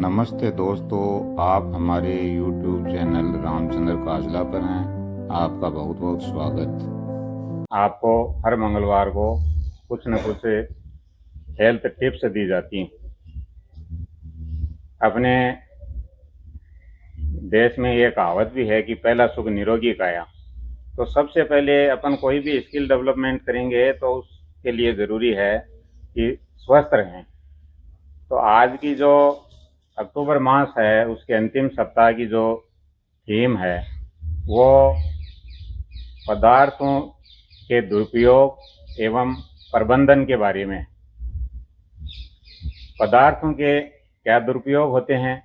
नमस्ते दोस्तों, आप हमारे YouTube चैनल रामचंद्र काजला पर हैं। आपका बहुत बहुत स्वागत। आपको हर मंगलवार को कुछ न कुछ हेल्थ टिप्स दी जाती हैं। अपने देश में ये कहावत भी है कि पहला सुख निरोगी काया। तो सबसे पहले अपन कोई भी स्किल डेवलपमेंट करेंगे तो उसके लिए ज़रूरी है कि स्वस्थ रहें। तो आज की जो अक्टूबर मास है उसके अंतिम सप्ताह की जो थीम है वो पदार्थों के दुरुपयोग एवं प्रबंधन के बारे में। पदार्थों के क्या दुरुपयोग होते हैं?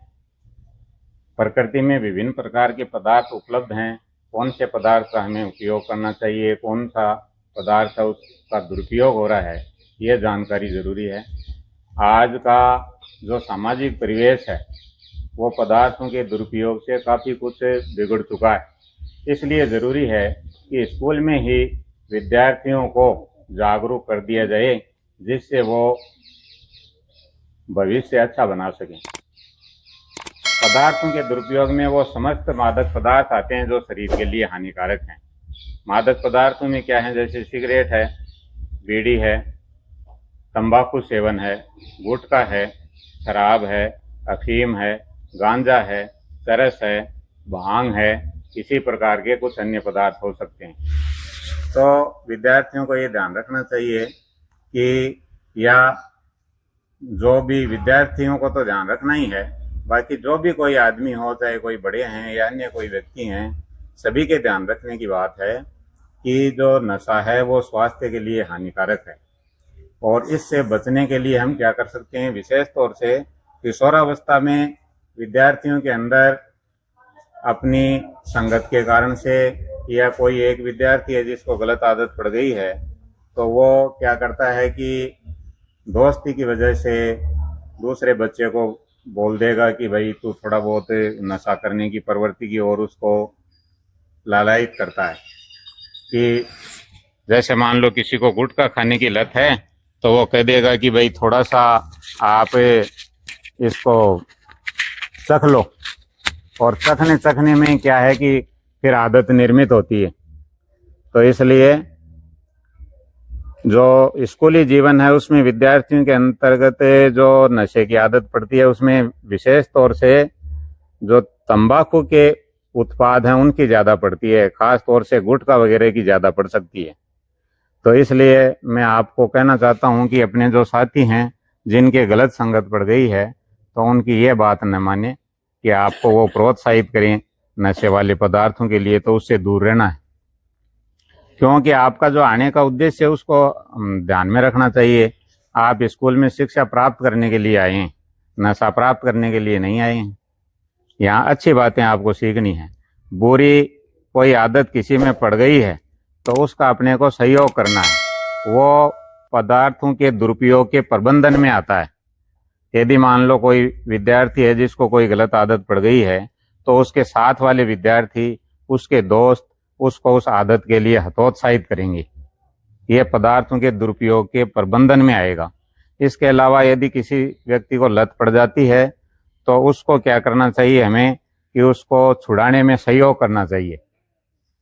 प्रकृति में विभिन्न प्रकार के पदार्थ उपलब्ध हैं। कौन से पदार्थ का हमें उपयोग करना चाहिए, कौन सा पदार्थ उसका दुरुपयोग हो रहा है, ये जानकारी ज़रूरी है। आज का जो सामाजिक परिवेश है वो पदार्थों के दुरुपयोग से काफ़ी कुछ बिगड़ चुका है। इसलिए ज़रूरी है कि स्कूल में ही विद्यार्थियों को जागरूक कर दिया जाए, जिससे वो भविष्य अच्छा बना सकें। पदार्थों के दुरुपयोग में वो समस्त मादक पदार्थ आते हैं जो शरीर के लिए हानिकारक हैं। मादक पदार्थों में क्या है? जैसे सिगरेट है, बीड़ी है, तंबाकू सेवन है, गुटखा है, शराब है, अफीम है, गांजा है, चरस है, भांग है, इसी प्रकार के कुछ अन्य पदार्थ हो सकते हैं। तो विद्यार्थियों को ये ध्यान रखना चाहिए कि या जो भी विद्यार्थियों को तो ध्यान रखना ही है, बाकी जो भी कोई आदमी हो, चाहे कोई बड़े हैं या अन्य कोई व्यक्ति हैं, सभी के ध्यान रखने की बात है कि जो नशा है वो स्वास्थ्य के लिए हानिकारक है। और इससे बचने के लिए हम क्या कर सकते हैं? विशेष तौर से किशोरावस्था में विद्यार्थियों के अंदर अपनी संगत के कारण से या कोई एक विद्यार्थी है जिसको गलत आदत पड़ गई है, तो वो क्या करता है कि दोस्ती की वजह से दूसरे बच्चे को बोल देगा कि भाई तू थोड़ा बहुत नशा करने की प्रवृत्ति की ओर उसको लालायित करता है। कि जैसे मान लो किसी को गुटखा खाने की लत है तो वो कह देगा कि भाई थोड़ा सा आप इसको चख लो, और चखने में क्या है कि फिर आदत निर्मित होती है। तो इसलिए जो स्कूली जीवन है उसमें विद्यार्थियों के अंतर्गत जो नशे की आदत पड़ती है उसमें विशेष तौर से जो तंबाकू के उत्पाद हैं उनकी ज़्यादा पड़ती है, खास तौर से गुटखा वगैरह की ज़्यादा पड़ सकती है। तो इसलिए मैं आपको कहना चाहता हूं कि अपने जो साथी हैं जिनके गलत संगत पड़ गई है तो उनकी ये बात न माने कि आपको वो प्रोत्साहित करें नशे वाले पदार्थों के लिए, तो उससे दूर रहना है। क्योंकि आपका जो आने का उद्देश्य है उसको ध्यान में रखना चाहिए। आप स्कूल में शिक्षा प्राप्त करने के लिए आए हैं, नशा प्राप्त करने के लिए नहीं आए हैं। यहाँ अच्छी बातें आपको सीखनी है। बुरी कोई आदत किसी में पड़ गई है तो उसका अपने को सहयोग करना है। वो पदार्थों के दुरुपयोग के प्रबंधन में आता है। यदि मान लो कोई विद्यार्थी है जिसको कोई गलत आदत पड़ गई है तो उसके साथ वाले विद्यार्थी, उसके दोस्त उसको उस आदत के लिए हतोत्साहित करेंगे। ये पदार्थों के दुरुपयोग के प्रबंधन में आएगा। इसके अलावा यदि किसी व्यक्ति को लत पड़ जाती है तो उसको क्या करना चाहिए? हमें कि उसको छुड़ाने में सहयोग करना चाहिए।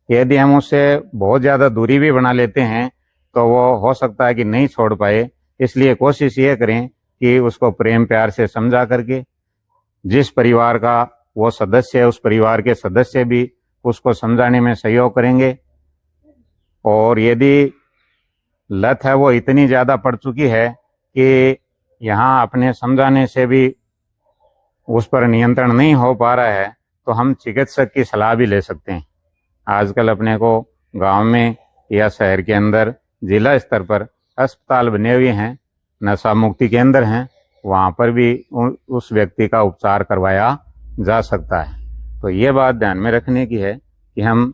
यदि हम उससे बहुत ज़्यादा दूरी भी बना लेते हैं तो वो हो सकता है कि नहीं छोड़ पाए। इसलिए कोशिश ये करें कि उसको प्रेम प्यार से समझा करके, जिस परिवार का वो सदस्य है उस परिवार के सदस्य भी उसको समझाने में सहयोग करेंगे। और यदि लत है वो इतनी ज़्यादा पड़ चुकी है कि यहाँ अपने समझाने से भी उस पर नियंत्रण नहीं हो पा रहा है तो हम चिकित्सक की सलाह भी ले सकते हैं। आजकल अपने को गांव में या शहर के अंदर जिला स्तर पर अस्पताल बने हुए हैं, नशा मुक्ति केंद्र हैं, वहाँ पर भी उस व्यक्ति का उपचार करवाया जा सकता है। तो ये बात ध्यान में रखने की है कि हम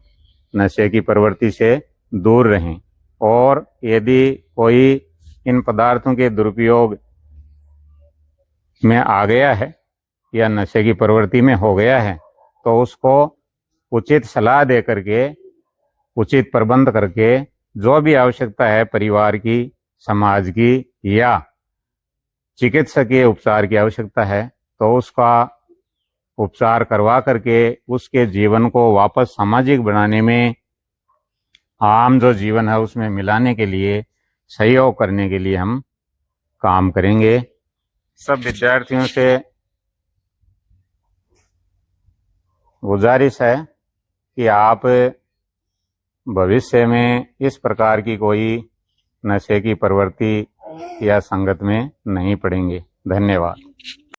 नशे की प्रवृत्ति से दूर रहें। और यदि कोई इन पदार्थों के दुरुपयोग में आ गया है या नशे की प्रवृत्ति में हो गया है तो उसको उचित सलाह दे करके, उचित प्रबंध करके, जो भी आवश्यकता है परिवार की, समाज की या चिकित्सकीय उपचार की आवश्यकता है तो उसका उपचार करवा करके उसके जीवन को वापस सामाजिक बनाने में, आम जो जीवन है उसमें मिलाने के लिए, सहयोग करने के लिए हम काम करेंगे। सब विद्यार्थियों से गुजारिश है कि आप भविष्य में इस प्रकार की कोई नशे की प्रवृत्ति या संगत में नहीं पड़ेंगे। धन्यवाद।